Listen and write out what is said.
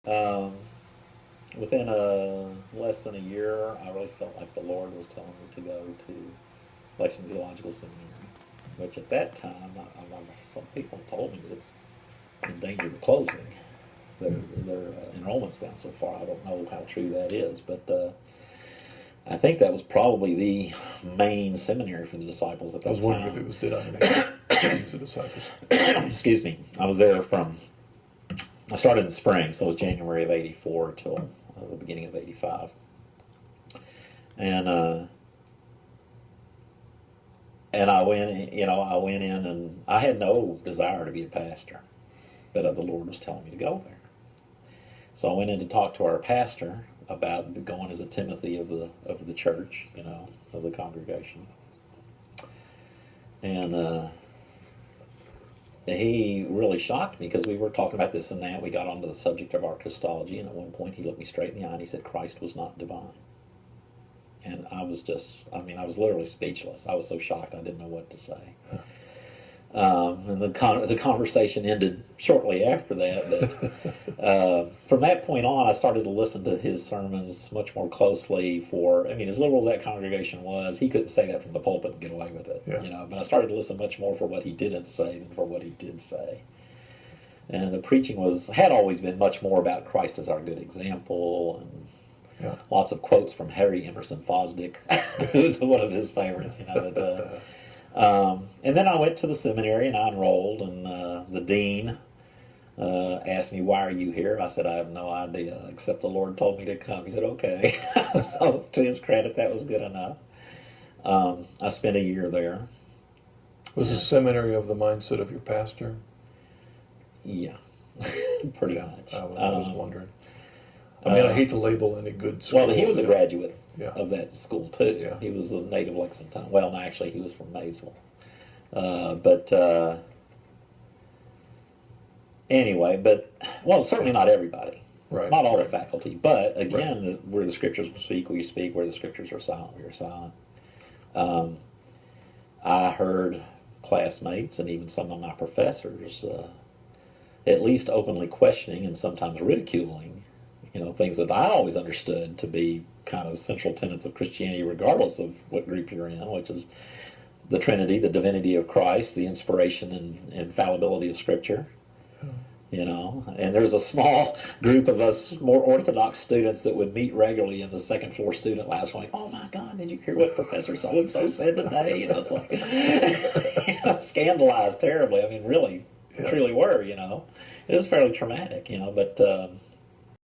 Um, within less than a year, I really felt like the Lord was telling me to go to Lexington Theological Seminary, which at that time, some people told me that it's in danger of closing. Their enrollment's down so far. I don't know how true that is, but I think that was probably the main seminary for the disciples at that I was time. wondering if it was did anything to the disciples. Excuse me. I was there I started in the spring, so it was January of '84 till the beginning of '85. And I went in, and I had no desire to be a pastor, but the Lord was telling me to go there. So I went in to talk to our pastor about going as a Timothy of the church, of the congregation. And he really shocked me because we were talking about this and that. We got onto the subject of our Christology, and at one point he looked me straight in the eye and he said, "Christ was not divine." And I was literally speechless. I was so shocked I didn't know what to say. And the conversation ended shortly after that. But from that point on, I started to listen to his sermons much more closely. As liberal as that congregation was, he couldn't say that from the pulpit and get away with it. Yeah. But I started to listen much more for what he didn't say than for what he did say. And the preaching had always been much more about Christ as our good example, and lots of quotes from Harry Emerson Fosdick, who's one of his favorites. And then I went to the seminary and I enrolled, and the dean asked me, "Why are you here?" I said, "I have no idea, except the Lord told me to come." He said, "Okay." So to his credit, that was good enough. I spent a year there. Was the seminary of the mindset of your pastor? Yeah, pretty much. I was wondering. I hate to label any good school. Well, he was a graduate Yeah. of that school too. Yeah. He was a native Lexington. Well, no, actually, he was from Maysville. Certainly not everybody. Right. Not all the faculty. But again, where the scriptures speak, we speak. Where the scriptures are silent, we are silent. I heard classmates and even some of my professors at least openly questioning and sometimes ridiculing, things that I always understood to be kind of central tenets of Christianity, regardless of what group you're in, which is the Trinity, the divinity of Christ, the inspiration and infallibility of Scripture. And there's a small group of us more orthodox students that would meet regularly in the second floor student lounge going, "Oh my God, did you hear what Professor so-and-so said today?" It's like, scandalized terribly. Really, truly were, It was fairly traumatic, but